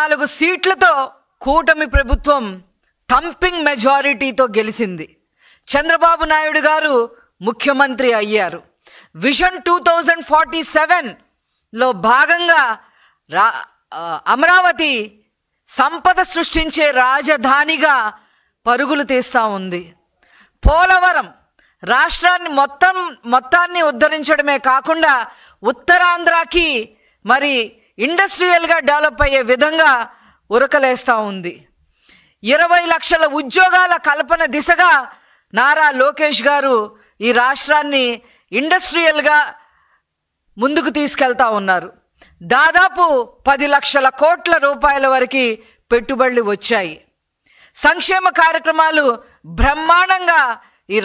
14 సీట్లతో కూటమి ప్రభుత్వం థంపింగ్ మెజారిటీతో గెలిచింది. చంద్రబాబు నాయుడు గారు ముఖ్యమంత్రి అయ్యారు. విజన్ 2047లో భాగంగా అమరావతి సంపద సృష్టించే రాజధానిగా పరుగులు తీస్తూ ఉంది. పోలవరం రాష్ట్రాన్ని మొత్తాన్ని ఉద్ధరించడమే కాకుండా ఉత్తరాంధ్రకి మరి ఇండస్ట్రియల్గా డెవలప్ అయ్యే విధంగా ఉరకలేస్తూ ఉంది. 20 లక్షల ఉద్యోగాల కల్పన దిశగా నారా లోకేష్ గారు ఈ రాష్ట్రాన్ని ఇండస్ట్రియల్గా ముందుకు తీసుకెళ్తా ఉన్నారు. దాదాపు 10 లక్షల కోట్ల రూపాయల వరకు పెట్టుబడులు వచ్చాయి. సంక్షేమ కార్యక్రమాలు బ్రహ్మాండంగా ఈ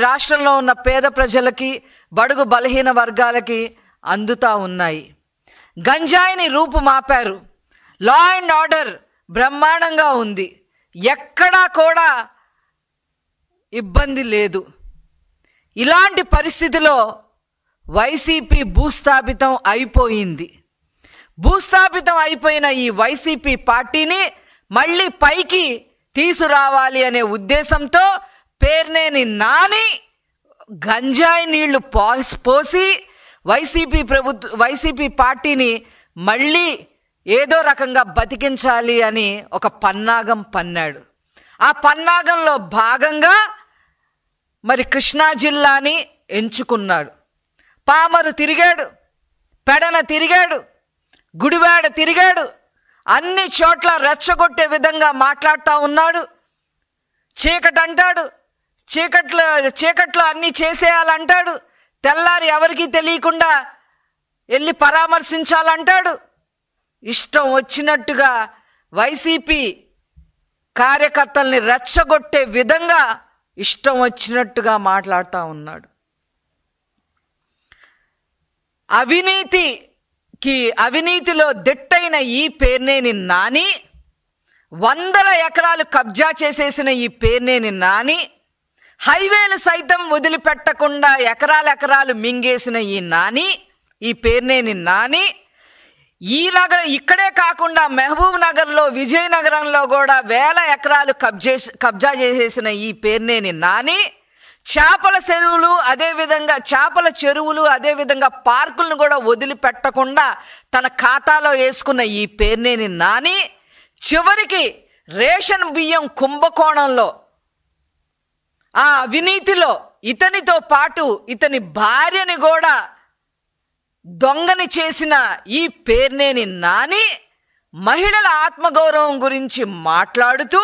రాష్ట్రంలో ఉన్న పేద ప్రజలకి, బడుగు బలహీన వర్గాలకి అందుతూ ఉన్నాయి. గంజాయిని రూపుమాపారు. లా అండ్ ఆర్డర్ బ్రహ్మాండంగా ఉంది. ఎక్కడా కూడా ఇబ్బంది లేదు. ఇలాంటి పరిస్థితిలో వైసీపీ భూస్థాపితం అయిపోయింది. భూస్థాపితం అయిపోయిన ఈ వైసీపీ పార్టీని మళ్ళీ పైకి తీసుకురావాలి అనే ఉద్దేశంతో పేర్నేని నాని గంజాయి నీళ్లు పోసి వైసీపీ పార్టీని మళ్ళీ ఏదో రకంగా బతికించాలి అని ఒక పన్నాగం పన్నాడు. ఆ పన్నాగంలో భాగంగా మరి కృష్ణా జిల్లాని ఎంచుకున్నాడు. పామరు తిరిగాడు, పెడన తిరిగాడు, గుడివాడ తిరిగాడు. అన్ని చోట్ల రెచ్చగొట్టే విధంగా మాట్లాడుతూ ఉన్నాడు. చీకటి అంటాడు, చీకట్లో అన్నీ చేసేయాలంటాడు. తెల్లారి ఎవరికీ తెలియకుండా వెళ్ళి పరామర్శించాలంటాడు. ఇష్టం వచ్చినట్టుగా వైసీపీ కార్యకర్తల్ని రెచ్చగొట్టే విధంగా ఇష్టం వచ్చినట్టుగా మాట్లాడుతూ ఉన్నాడు. అవినీతిలో దిట్టైన ఈ పేర్నేని నాని, 100 ఎకరాలు కబ్జా చేసేసిన ఈ పేర్నేని నాని, హైవేలు సైతం వదిలిపెట్టకుండా ఎకరాలు మింగేసిన ఈ పేర్నేని నాని, ఇక్కడే కాకుండా మహబూబ్ నగర్లో, విజయనగరంలో కూడా 1000 ఎకరాలు కబ్జా చేసేసిన ఈ పేర్నేని నాని, చేపల చెరువులు అదేవిధంగా పార్కులను కూడా వదిలిపెట్టకుండా తన ఖాతాలో వేసుకున్న ఈ పేర్నేని నాని, చివరికి రేషన్ బియ్యం కుంభకోణంలో ఆ అవినీతిలో ఇతనితో పాటు ఇతని భార్యని కూడా దొంగని చేసిన ఈ పేర్నేని నాని మహిళల ఆత్మగౌరవం గురించి మాట్లాడుతూ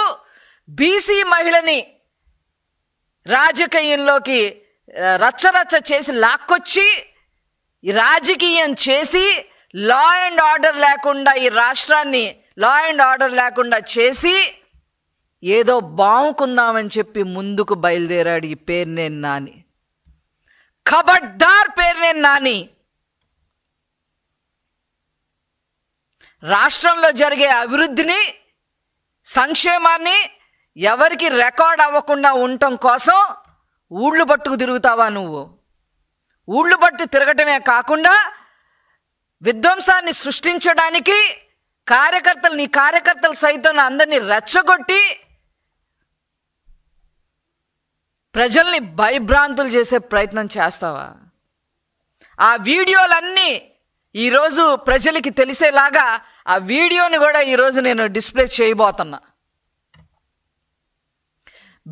బీసీ మహిళని రాజకీయంలోకి రచ్చరచ్చ చేసి లాక్కొచ్చి రాజకీయం చేసి లా అండ్ ఆర్డర్ లేకుండా ఈ రాష్ట్రాన్ని లా అండ్ ఆర్డర్ లేకుండా చేసి ఏదో బావుకుందామని చెప్పి ముందుకు బయలుదేరాడు ఈ పేర్నేని నాని. ఖబర్దార్ పేర్నేని నాని. రాష్ట్రంలో జరిగే అభివృద్ధిని, సంక్షేమాన్ని ఎవరికి రికార్డ్ అవ్వకుండా ఉండటం కోసం ఊళ్ళు పట్టుకు తిరుగుతావా నువ్వు? ఊళ్ళు పట్టు తిరగటమే కాకుండా విధ్వంసాన్ని సృష్టించడానికి నీ కార్యకర్తలు సైతం అందరినీ రెచ్చగొట్టి ప్రజల్ని భయభ్రాంతులు చేసే ప్రయత్నం చేస్తావా? ఆ వీడియోలన్నీ ఈరోజు ప్రజలకి తెలిసేలాగా ఆ వీడియోని కూడా ఈరోజు నేను డిస్ప్లే చేయబోతున్నా.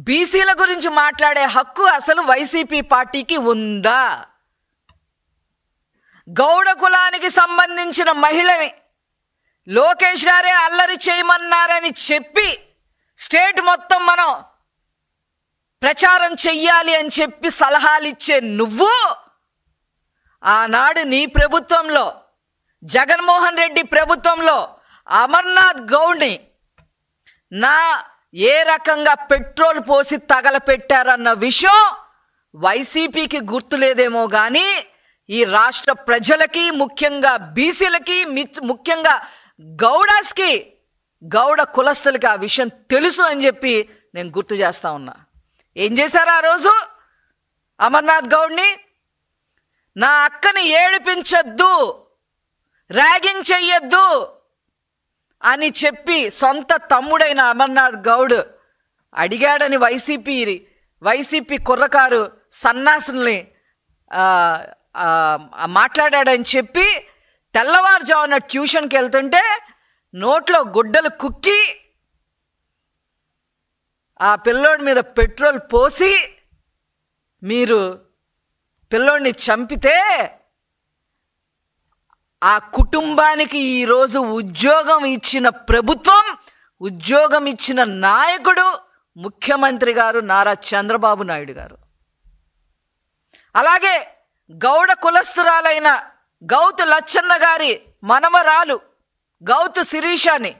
బీసీల గురించి మాట్లాడే హక్కు అసలు వైసీపీ పార్టీకి ఉందా? గౌడ కులానికి సంబంధించిన మహిళని లోకేష్ గారే అల్లరి చేయమన్నారని చెప్పి స్టేట్ మొత్తం మనం ప్రచారం చెయ్యాలి అని చెప్పి సలహాలు ఇచ్చే నువ్వు ఆనాడు నీ ప్రభుత్వంలో, జగన్మోహన్ రెడ్డి ప్రభుత్వంలో అమర్నాథ్ గౌడ్ని ఏ రకంగా పెట్రోల్ పోసి తగలపెట్టారన్న విషయం వైసీపీకి గుర్తులేదేమో కానీ ఈ రాష్ట్ర ప్రజలకి, ముఖ్యంగా బీసీలకి, ముఖ్యంగా గౌడ కులస్తులకి ఆ విషయం తెలుసు అని చెప్పి నేను గుర్తు చేస్తా ఉన్నా. ఏం చేశారు ఆ రోజు? అమర్నాథ్ గౌడ్ని నా అక్కని ఏడిపించొద్దు, ర్యాగింగ్ చెయ్యొద్దు, అని చెప్పి సొంత తమ్ముడైన అమర్నాథ్ గౌడ్ అడిగాడని వైసీపీ కుర్రకారు సన్నాసుల్ని మాట్లాడాడని చెప్పి తెల్లవారుజామున ట్యూషన్కి వెళ్తుంటే నోట్లో గుడ్డలు కుక్కి ఆ పిల్లోడి మీద పెట్రోల్ పోసి మీరు పిల్లోడిని చంపితే ఆ కుటుంబానికి ఈరోజు ఉద్యోగం ఇచ్చిన ప్రభుత్వం, ఉద్యోగం ఇచ్చిన నాయకుడు ముఖ్యమంత్రి గారు నారా చంద్రబాబు నాయుడు గారు. అలాగే గౌడ కులస్తురాలైన గౌతు లచ్చన్న గారి మనవరాలు గౌతు శిరీషాని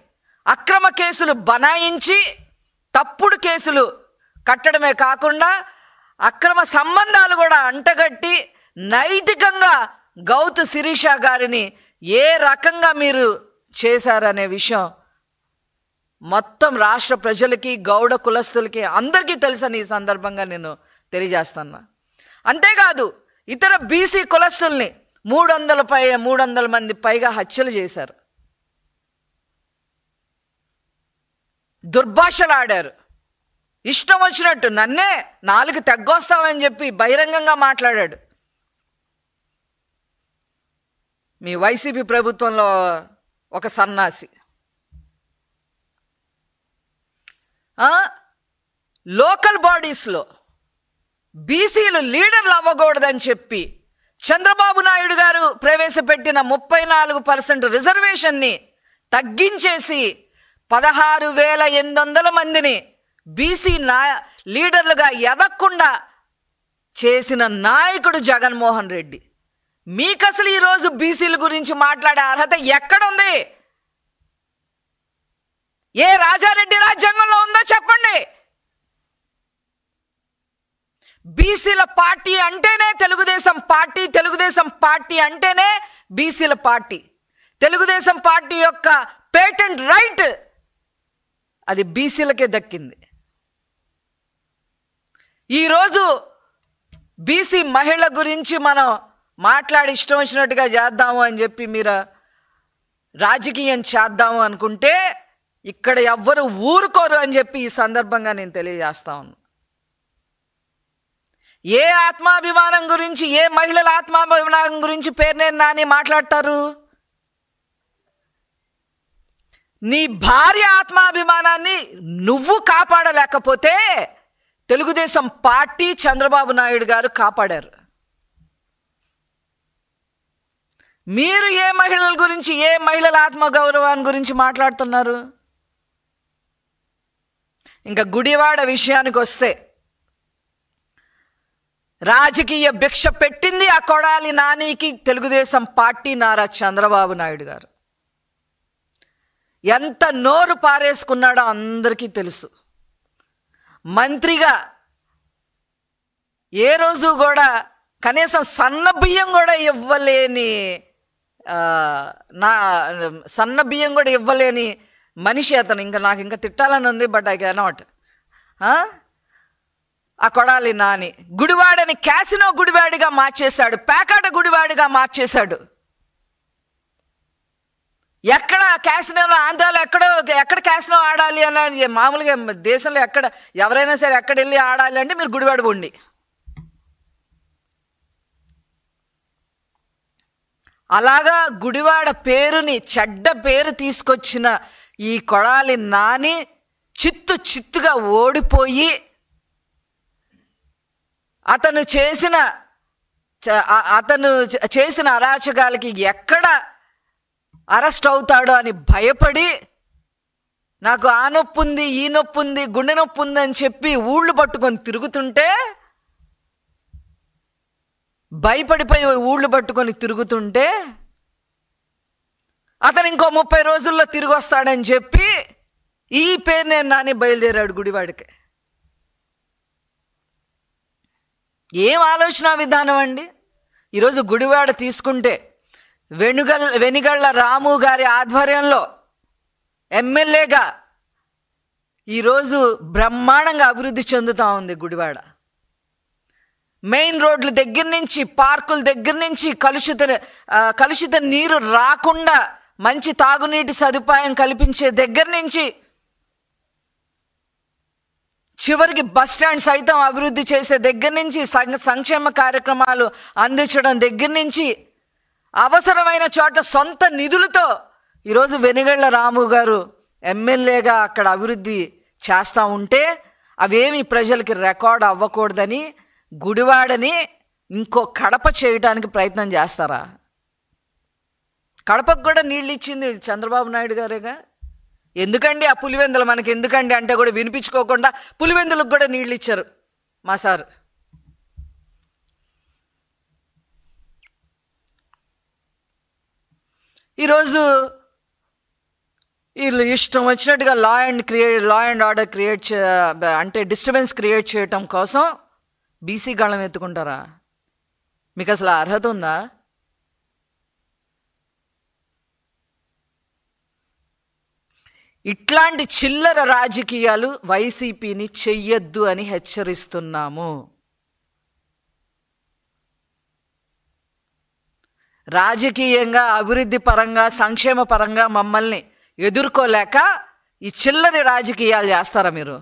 అక్రమ కేసులు బనాయించి తప్పుడు కేసులు కట్టడమే కాకుండా అక్రమ సంబంధాలు కూడా అంటగట్టి నైతికంగా గౌతు శిరీష గారిని ఏ రకంగా మీరు చేశారనే విషయం మొత్తం రాష్ట్ర ప్రజలకి గౌడ కులస్తులకి అందరికీ తెలుసని ఈ సందర్భంగా నేను తెలియజేస్తున్నా. అంతేకాదు ఇతర బీసీ కులస్తుల్ని 300 మంది పైగా హత్యలు చేశారు, దుర్భాషలాడారు, ఇష్టం వచ్చినట్టు నన్నే 4 తెగ్గొస్తామని చెప్పి బహిరంగంగా మాట్లాడాడు. మీ వైసీపీ ప్రభుత్వంలో ఒక సన్నాసి. లోకల్ బాడీస్లో బీసీలు లీడర్లు అవ్వకూడదని చెప్పి చంద్రబాబు నాయుడు గారు ప్రవేశపెట్టిన 34% రిజర్వేషన్ని తగ్గించేసి 16,800 మందిని బీసీ లీడర్లుగా ఎదగకుండా చేసిన నాయకుడు జగన్మోహన్ రెడ్డి. మీకు అసలు ఈరోజు బీసీల గురించి మాట్లాడే అర్హత ఎక్కడుంది? ఏ రాజారెడ్డి రాజ్యాంగంలో ఉందో చెప్పండి. బీసీల పార్టీ అంటేనే తెలుగుదేశం పార్టీ, తెలుగుదేశం పార్టీ అంటేనే బీసీల పార్టీ. తెలుగుదేశం పార్టీ యొక్క పేటెంట్ రైట్ అది బీసీలకే దక్కింది. ఈరోజు బీసీ మహిళ గురించి మనం మాట్లాడి ఇష్టం వచ్చినట్టుగా చేద్దాము అని చెప్పి మీరు రాజకీయం చేద్దాము అనుకుంటే ఇక్కడ ఎవ్వరు ఊరుకోరు అని చెప్పి ఈ సందర్భంగా నేను తెలియజేస్తా ఉన్నాను. ఏ ఆత్మాభిమానం గురించి, ఏ మహిళల ఆత్మాభిమానం గురించి పేర్నేని నాని మాట్లాడతారు? నీ భార్య ఆత్మాభిమానాన్ని నువ్వు కాపాడలేకపోతే తెలుగుదేశం పార్టీ చంద్రబాబు నాయుడు గారు కాపాడారు. మీరు ఏ మహిళల గురించి, ఏ మహిళల ఆత్మగౌరవాన్ని గురించి మాట్లాడుతున్నారు? ఇంకా గుడివాడ విషయానికి వస్తే రాజకీయ భిక్ష పెట్టింది ఆ కొడాలి నానికి తెలుగుదేశం పార్టీ నారా చంద్రబాబు నాయుడు గారు. ఎంత నోరు పారేసుకున్నాడో అందరికీ తెలుసు. మంత్రిగా ఏ రోజు కూడా కనీసం సన్న బియ్యం కూడా ఇవ్వలేని సన్న బియ్యం కూడా ఇవ్వలేని మనిషి అతను. ఇంకా నాకు ఇంకా తిట్టాలని ఉంది, బట్ ఐ కెనాట్. ఆ కొడాలి నాని గుడివాడని క్యాసినో గుడివాడిగా మార్చేశాడు, పేకాట గుడివాడిగా మార్చేశాడు. ఎక్కడ క్యాసినోలో, ఆంధ్రాలో ఎక్కడ క్యాసినో ఆడాలి అని మామూలుగా దేశంలో ఎక్కడ ఎవరైనా సరే ఎక్కడ వెళ్ళి ఆడాలి అంటే మీరు గుడివాడ ఉండి. అలాగా గుడివాడ పేరుని, చెడ్డ పేరు తీసుకొచ్చిన ఈ కొడాలి నాని చిత్తుగా ఓడిపోయి అతను చేసిన అరాచకాలకి ఎక్కడ అరెస్ట్ అవుతాడో అని భయపడి నాకు ఆ నొప్పి ఉంది, ఈ నొప్పి ఉంది, గుండె నొప్పి ఉందని చెప్పి ఊళ్ళు పట్టుకొని తిరుగుతుంటే, భయపడిపోయి ఊళ్ళు పట్టుకొని తిరుగుతుంటే అతను ఇంకో 30 రోజుల్లో తిరిగి వస్తాడని చెప్పి ఈ పేరునేని నాని బయలుదేరాడు గుడివాడికి. ఏం ఆలోచన విధానం అండి! ఈరోజు గుడివాడ తీసుకుంటే వెనిగళ్ల రాము గారి ఆధ్వర్యంలో ఎమ్మెల్యేగా ఈరోజు బ్రహ్మాండంగా అభివృద్ధి చెందుతూ ఉంది గుడివాడ. మెయిన్ రోడ్ల దగ్గర నుంచి, పార్కుల దగ్గర నుంచి కలుషిత నీరు రాకుండా మంచి తాగునీటి సదుపాయం కల్పించే దగ్గర నుంచి చివరికి బస్ స్టాండ్ సైతం అభివృద్ధి చేసే దగ్గర నుంచి సంక్షేమ కార్యక్రమాలు అందించడం దగ్గర నుంచి అవసరమైన చోట సొంత నిధులతో ఈరోజు వెనిగళ్ల రాము గారు ఎమ్మెల్యేగా అక్కడ అభివృద్ధి చేస్తూ ఉంటే అవేమి ప్రజలకి రికార్డ్ అవ్వకూడదని గుడివాడని ఇంకో కడప చేయడానికి ప్రయత్నం చేస్తారా? కడపకు కూడా నీళ్ళు ఇచ్చింది చంద్రబాబు నాయుడు గారేగా. ఎందుకండి ఆ పులివెందులు మనకి ఎందుకండి అంటే కూడా వినిపించుకోకుండా పులివెందులకు కూడా నీళ్ళు ఇచ్చారు మా సార్. ఈరోజు వీళ్ళు ఇష్టం వచ్చినట్టుగా లా అండ్ ఆర్డర్ క్రియేట్ అంటే డిస్టర్బెన్స్ క్రియేట్ చేయటం కోసం బీసీ గళం ఎత్తుకుంటారా? మీకు అసలు అర్హత ఉందా? ఇట్లాంటి చిల్లర రాజకీయాలు వైసీపీని చెయ్యొద్దు అని హెచ్చరిస్తున్నాము. రాజకీయంగా, అభివృద్ధి పరంగా, సంక్షేమ పరంగా మమ్మల్ని ఎదుర్కోలేక ఈ చిల్లరి రాజకీయాలు చేస్తారా మీరు?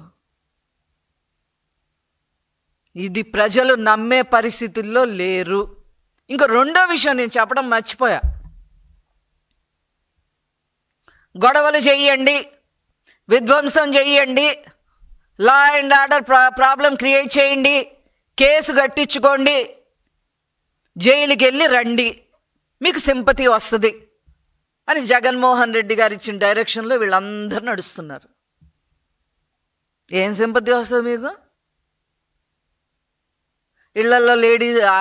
ఇది ప్రజలు నమ్మే పరిస్థితుల్లో లేరు. ఇంకో రెండో విషయం నేను చెప్పడం మర్చిపోయా. గొడవలు చెయ్యండి, విధ్వంసం చెయ్యండి, law and order problem create చేయండి, కేసు కట్టించుకోండి, జైలుకి వెళ్ళి రండి, మీకు సింపతి వస్తుంది అని జగన్మోహన్ రెడ్డి గారు ఇచ్చిన డైరెక్షన్లో వీళ్ళందరూ నడుస్తున్నారు. ఏం సింపతి వస్తుంది మీకు? ఇళ్లలో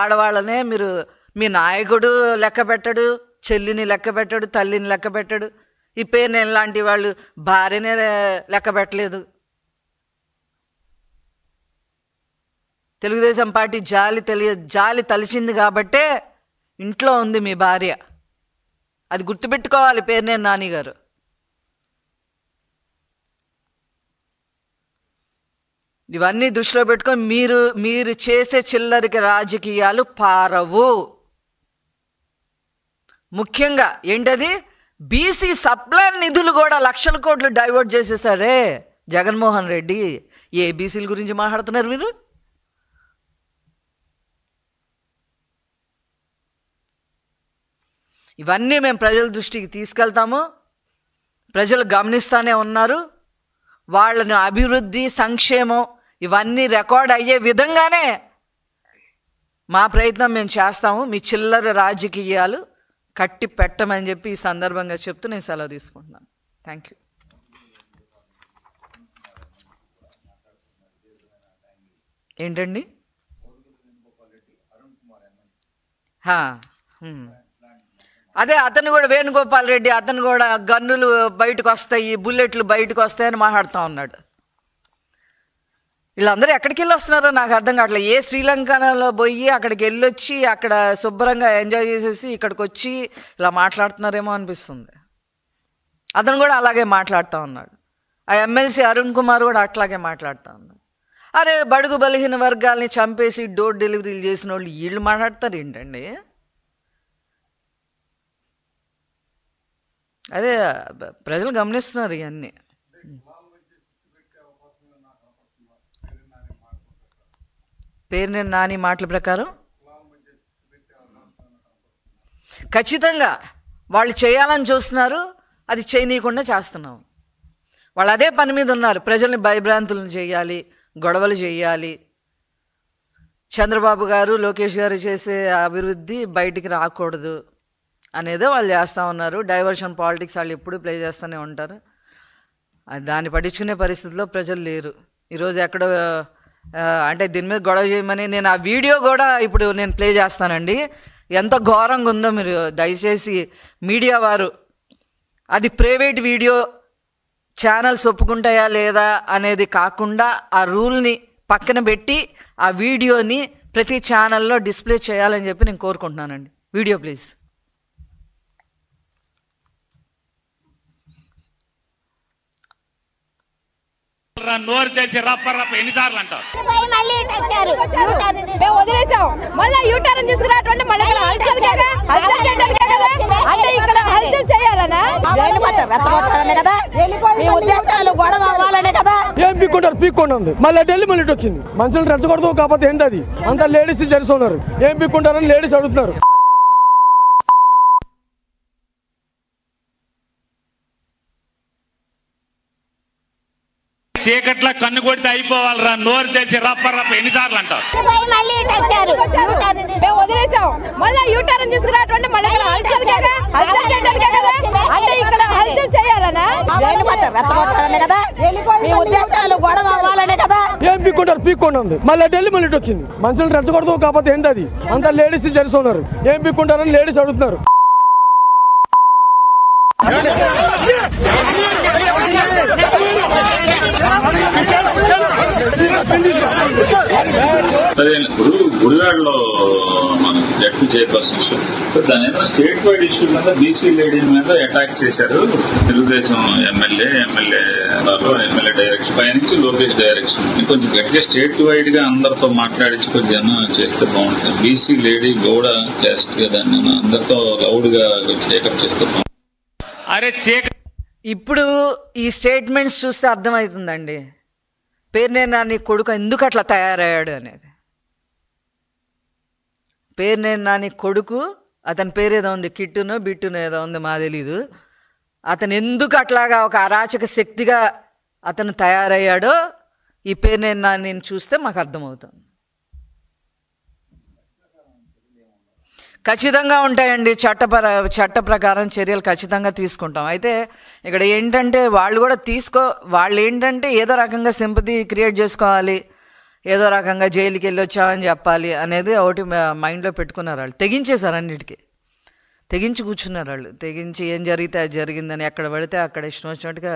ఆడవాళ్ళనే మీరు మీ నాయకుడు లెక్క పెట్టడు, చెల్లిని లెక్క పెట్టడు, తల్లిని లెక్క పెట్టడు, ఈ పేరునేని లాంటి వాళ్ళు భార్యనే లెక్క పెట్టలేదు. తెలుగుదేశం పార్టీ జాలి తలిసింది కాబట్టే ఇంట్లో ఉంది మీ భార్య. అది గుర్తుపెట్టుకోవాలి పేరునేని నాని గారు. ఇవన్నీ దృష్టిలో పెట్టుకొని మీరు చేసే చిల్లరికి రాజకీయాలు పారవు. ముఖ్యంగా ఏంటది, బీసీ సప్లై నిధులు కూడా లక్షల కోట్లు డైవర్ట్ చేసేసారే జగన్మోహన్ రెడ్డి. ఏ బీసీల గురించి మాట్లాడుతున్నారు మీరు? ఇవన్నీ మేము ప్రజల దృష్టికి తీసుకెళ్తాము. ప్రజలు గమనిస్తూనే ఉన్నారు. వాళ్ళని అభివృద్ధి, సంక్షేమం ఇవన్నీ రికార్డ్ అయ్యే విధంగానే మా ప్రయత్నం మేము చేస్తాము. మీ చిల్లర రాజకీయాలు కట్టి పెట్టమని చెప్పి ఈ సందర్భంగా చెప్తూ నేను సెలవు తీసుకుంటున్నాను. Thank you. ఏంటండి? అదే అతను కూడా వేణుగోపాల్ రెడ్డి అతను కూడా గన్నులు బయటకు వస్తాయి, బుల్లెట్లు బయటకు వస్తాయని మాట్లాడుతూ ఉన్నాడు. వీళ్ళందరూ ఎక్కడికి వెళ్ళి వస్తున్నారో నాకు అర్థం కావట్లేదు. ఏ శ్రీలంకలో పోయి అక్కడికి వెళ్ళొచ్చి అక్కడ శుభ్రంగా ఎంజాయ్ చేసేసి ఇక్కడికి వచ్చి ఇలా మాట్లాడుతున్నారేమో అనిపిస్తుంది. అతను కూడా అలాగే మాట్లాడుతూ ఉన్నాడు. ఆ ఎమ్మెల్సీ అరుణ్ కుమార్ కూడా అట్లాగే మాట్లాడుతూ ఉన్నాడు. అరే బడుగు బలహీన వర్గాల్ని చంపేసి డోర్ డెలివరీలు చేసిన వాళ్ళు వీళ్ళు మాట్లాడతారు ఏంటండి? అదే ప్రజలు గమనిస్తున్నారు ఇవన్నీ. పేరునేని నాని మాటల ప్రకారం ఖచ్చితంగా వాళ్ళు చేయాలని చూస్తున్నారు, అది చేయనీయకుండా చేస్తున్నాం. వాళ్ళు అదే పని మీద ఉన్నారు. ప్రజల్ని భయభ్రాంతులను చేయాలి, గొడవలు చేయాలి. చంద్రబాబు గారు, లోకేష్ గారు చేసే అభివృద్ధి బయటికి రాకూడదు అనేదే వాళ్ళు చేస్తూ ఉన్నారు. డైవర్షన్ పాలిటిక్స్ వాళ్ళు ఎప్పుడూ ప్లే చేస్తూనే ఉంటారు. దాన్ని పట్టించుకునే పరిస్థితిలో ప్రజలు లేరు. ఈరోజు ఎక్కడో అంటే దీని మీద గొడవ చేయమని నేను ఆ వీడియో కూడా ఇప్పుడు నేను ప్లే చేస్తానండి. ఎంత ఘోరంగా ఉందో మీరు దయచేసి మీడియా వారు, అది ప్రైవేట్ వీడియో, ఛానల్స్ ఒప్పుకుంటాయా లేదా అనేది కాకుండా ఆ రూల్ని పక్కన పెట్టి ఆ వీడియోని ప్రతి ఛానల్లో డిస్ప్లే చేయాలని చెప్పి నేను కోరుకుంటున్నానండి. Video please. నోరు తెచ్చి రప్ప రప్ప ఎన్నిసార్లు అంటారు. వదిలేసాం మళ్ళీ యూటర్న్ తీసుకురావటం మళ్ళీ హల్చల్ చేయడానికే కదా, అంటే ఇక్కడ హల్చల్ చేయాలనా కదా, ఉద్దేశాలు గొడవ అవ్వాలనే కదా. ఏం పీక్కుంటారు ఉంది మళ్ళీ ఢిల్లీ మళ్ళీ వచ్చింది. మనుషులు రెచ్చగొడతాం కాకపోతే ఏంటి అది, అంతా లేడీస్ జెంట్స్ ఉన్నారు. ఏం పీక్కుంటారని లేడీస్ అడుగుతున్నారు. చీకట్ల కన్ను కొడితే అయిపోవాలరా, నోరు తెచ్చి రప్ప రప్ప ఎన్నిసార్లు అంటారు. వదిలేసాం మళ్ళీ యూటర్న్ తీసుకురావటం మళ్ళీ హల్చల్ చేయడానికే కదా, అంటే ఇక్కడ హల్చల్ చేయాలనా కదా, ఉద్దేశాలు గొడవ అవ్వాలనే కదా. ఏం పీక్కుంటారు ఉంది మళ్ళీ ఢిల్లీ మళ్ళీ వచ్చింది. మనుషులు రెచ్చగొడతాం కాకపోతే ఏంటి అది, అంతా లేడీస్ జెంట్స్ ఉన్నారు. ఏం పీక్కుంటారని లేడీస్ అడుగుతున్నారు. అదే ఇప్పుడు గుడివాడలో మన జడ్పీ చైర్పర్సన్ ఇష్యూ, దాని ఏదో స్టేట్ వైడ్ ఇష్యూ మీద బీసీ లేడీ మీద అటాక్ చేశారు. తెలుగుదేశం ఎమ్మెల్యే డైరెక్షన్ పైనుంచి లోకేష్ డైరెక్షన్ కొంచెం గట్టిగా స్టేట్ వైడ్ గా అందరితో మాట్లాడించి కొంచెం చేస్తే బాగుంటుంది. బీసీ లేడీ గౌడ క్యాస్ట్ గా దాన్ని అందరితో లౌడ్ గా టేకప్ చేస్తే బాగుంటుంది. ఇప్పుడు ఈ స్టేట్మెంట్స్ చూస్తే అర్థమవుతుందండి పేర్నేని నాని కొడుకు ఎందుకు అట్లా తయారయ్యాడు అనేది. పేర్నేని నాని కొడుకు, అతని పేరు ఏదో ఉంది, కిట్టునో బిట్టునో ఏదో ఉంది, మా తెలీదు. అతను ఎందుకు అట్లాగా ఒక అరాచక శక్తిగా అతను తయారయ్యాడో ఈ పేర్నేని నానిని చూస్తే మాకు అర్థమవుతుంది. ఖచ్చితంగా ఉంటాయండి, చట్ట ప్రకారం చర్యలు ఖచ్చితంగా తీసుకుంటాం. అయితే ఇక్కడ ఏంటంటే వాళ్ళు ఏంటంటే ఏదో రకంగా సింపతి క్రియేట్ చేసుకోవాలి, ఏదో రకంగా జైలుకి వెళ్ళి వచ్చామని చెప్పాలి అనేది ఒకటి మైండ్లో పెట్టుకున్నారు. వాళ్ళు తెగించేశారు, అన్నిటికీ తెగించి కూర్చున్నారు. వాళ్ళు తెగించి ఏం జరిగితే అది జరిగిందని ఎక్కడ పడితే అక్కడ ఇష్టం వచ్చినట్టుగా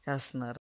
చేస్తున్నారు.